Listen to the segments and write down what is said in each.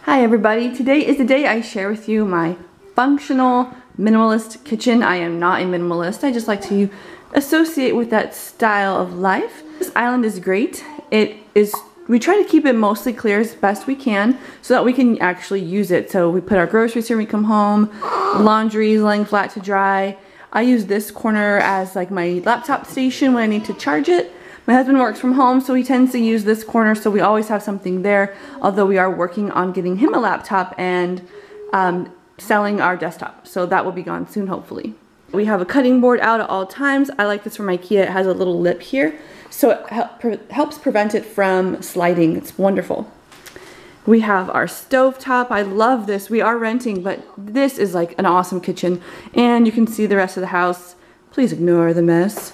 Hi everybody, today is the day I share with you my functional minimalist kitchen. I am not a minimalist, I just like to associate with that style of life. This island is great. We try to keep it mostly clear as best we can so that we can actually use it. So we put our groceries here when we come home, laundry is laying flat to dry. I use this corner as like my laptop station when I need to charge it. My husband works from home, so he tends to use this corner, so we always have something there, although we are working on getting him a laptop and selling our desktop, so that will be gone soon, hopefully. We have a cutting board out at all times. I like this from IKEA. It has a little lip here, so it helps prevent it from sliding. It's wonderful. We have our stovetop. I love this. We are renting, but this is like an awesome kitchen, and you can see the rest of the house. Please ignore the mess.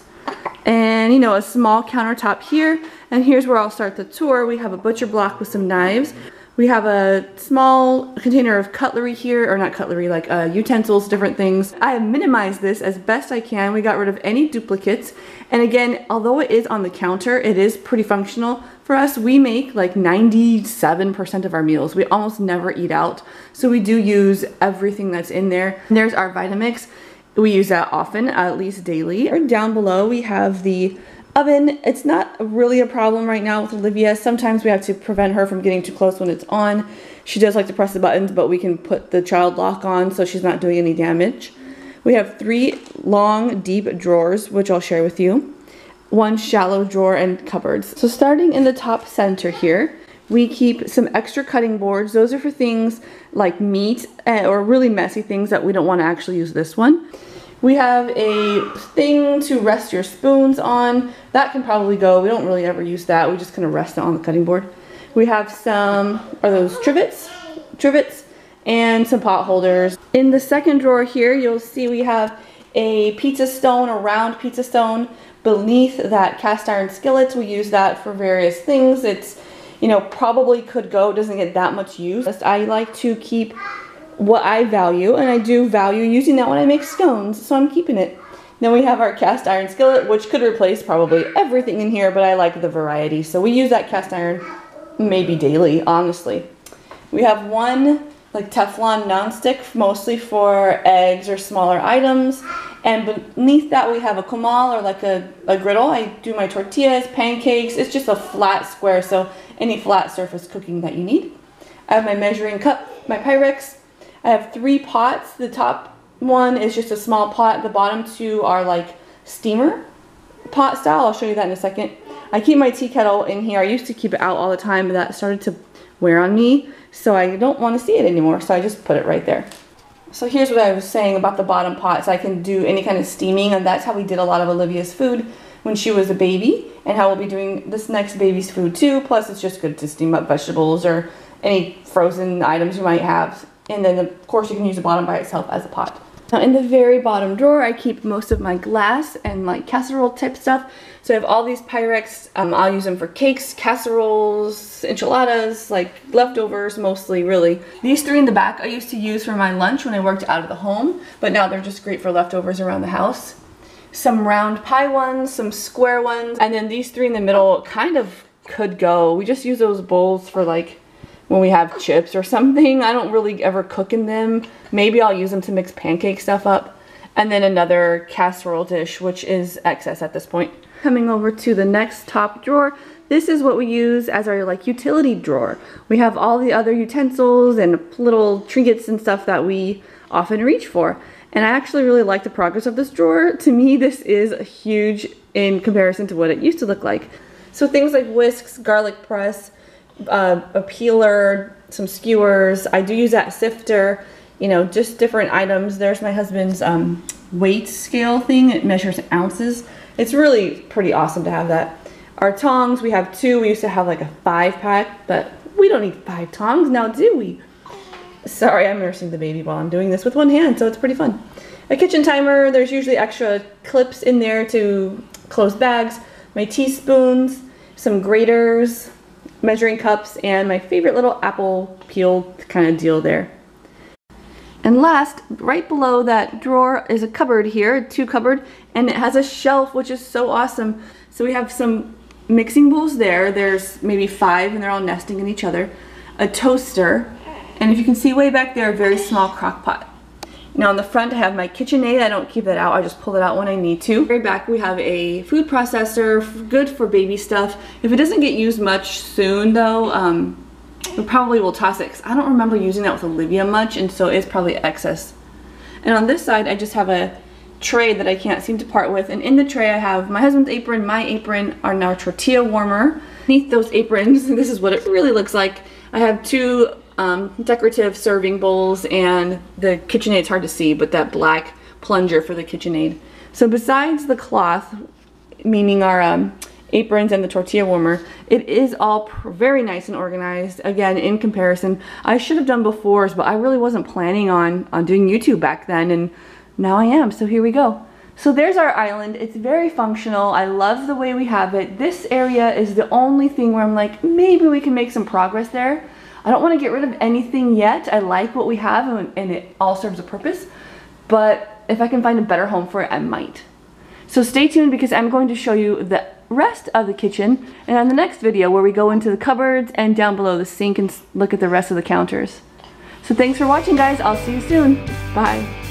And you know, a small countertop here, and here's where I'll start the tour. We have a butcher block with some knives. We have a small container of cutlery here, or not cutlery, like utensils, different things. I have minimized this as best I can. We got rid of any duplicates, and again, although it is on the counter, it is pretty functional for us. We make like 97% of our meals. We almost never eat out, so we do use everything that's in there. And there's our Vitamix. We use that often, at least daily. Or down below we have the oven. It's not really a problem right now with Olivia. Sometimes we have to prevent her from getting too close when it's on. She does like to press the buttons, but we can put the child lock on so she's not doing any damage. We have 3 long, deep drawers, which I'll share with you. 1 shallow drawer and cupboards. So starting in the top center here, we keep some extra cutting boards. Those are for things like meat or really messy things that we don't want to actually use this one. We have a thing to rest your spoons on. That can probably go. We don't really ever use that. We just kind of rest it on the cutting board. We have some, are those trivets, and some pot holders. In the second drawer here, you'll see we have a pizza stone, a round pizza stone beneath that cast iron skillet. We use that for various things. It's, you know, probably could go, doesn't get that much use. I like to keep what I value, and I do value using that when I make scones, so I'm keeping it. Then we have our cast iron skillet, which could replace probably everything in here, but I like the variety, so we use that cast iron maybe daily, honestly. We have 1 like Teflon nonstick, mostly for eggs or smaller items, and beneath that we have a comal, or like a griddle. I do my tortillas, pancakes. It's just a flat square, so any flat surface cooking that you need. I have my measuring cup, my Pyrex. I have 3 pots. The top one is just a small pot. The bottom 2 are like steamer pot style. I'll show you that in a second. I keep my tea kettle in here. I used to keep it out all the time, but that started to wear on me, so I don't want to see it anymore, so I just put it right there. So here's what I was saying about the bottom pots. I can do any kind of steaming, and that's how we did a lot of Olivia's food when she was a baby, and how we'll be doing this next baby's food too. Plus it's just good to steam up vegetables or any frozen items you might have. And then of course you can use the bottom by itself as a pot. Now in the very bottom drawer I keep most of my glass and like casserole type stuff. So I have all these Pyrex. I'll use them for cakes, casseroles, enchiladas, like leftovers mostly, really. These 3 in the back I used to use for my lunch when I worked out of the home, but now they're just great for leftovers around the house. Some round pie ones, some square ones, and then these 3 in the middle kind of could go. We just use those bowls for like when we have chips or something. I don't really ever cook in them. Maybe I'll use them to mix pancake stuff up. And then another casserole dish, which is excess at this point. Coming over to the next top drawer, this is what we use as our like utility drawer. We have all the other utensils and little trinkets and stuff that we often reach for. And I actually really like the progress of this drawer. To me, this is huge in comparison to what it used to look like. So things like whisks, garlic press, a peeler, some skewers. I do use that sifter, you know, just different items. There's my husband's weight scale thing. It measures ounces. It's really pretty awesome to have that. Our tongs, we have 2. We used to have like a 5-pack, but we don't need 5 tongs now, do we? Sorry, I'm nursing the baby while I'm doing this with 1 hand, so it's pretty fun. A kitchen timer. There's usually extra clips in there to close bags. My teaspoons, some graters, measuring cups, and my favorite little apple peel kind of deal there. And last, right below that drawer is a cupboard here, 2 cupboard, and it has a shelf, which is so awesome. So we have some mixing bowls there. There's maybe 5 and they're all nesting in each other. A toaster, And if you can see way back there, a very small crock pot. Now on the front I have my KitchenAid. I don't keep that out, I just pull it out when I need to. Very back we have a food processor, good for baby stuff. If it doesn't get used much soon though, we probably will toss it because I don't remember using that with Olivia much, and so it's probably excess. And on this side I just have a tray that I can't seem to part with, and in the tray I have my husband's apron, my apron, and our tortilla warmer. Beneath those aprons, this is what it really looks like. I have two decorative serving bowls and the KitchenAid. It's hard to see, but that black plunger for the KitchenAid. So besides the cloth, meaning our aprons and the tortilla warmer, it is all very nice and organized. Again, in comparison, I should have done before, but I really wasn't planning on doing YouTube back then, and now I am, so here we go. So there's our island. It's very functional. I love the way we have it. This area is the only thing where I'm like, maybe we can make some progress there. I don't want to get rid of anything yet. I like what we have, and it all serves a purpose, but if I can find a better home for it, I might. So stay tuned because I'm going to show you the rest of the kitchen, and on the next video where we go into the cupboards and down below the sink and look at the rest of the counters. So thanks for watching, guys. I'll see you soon. Bye.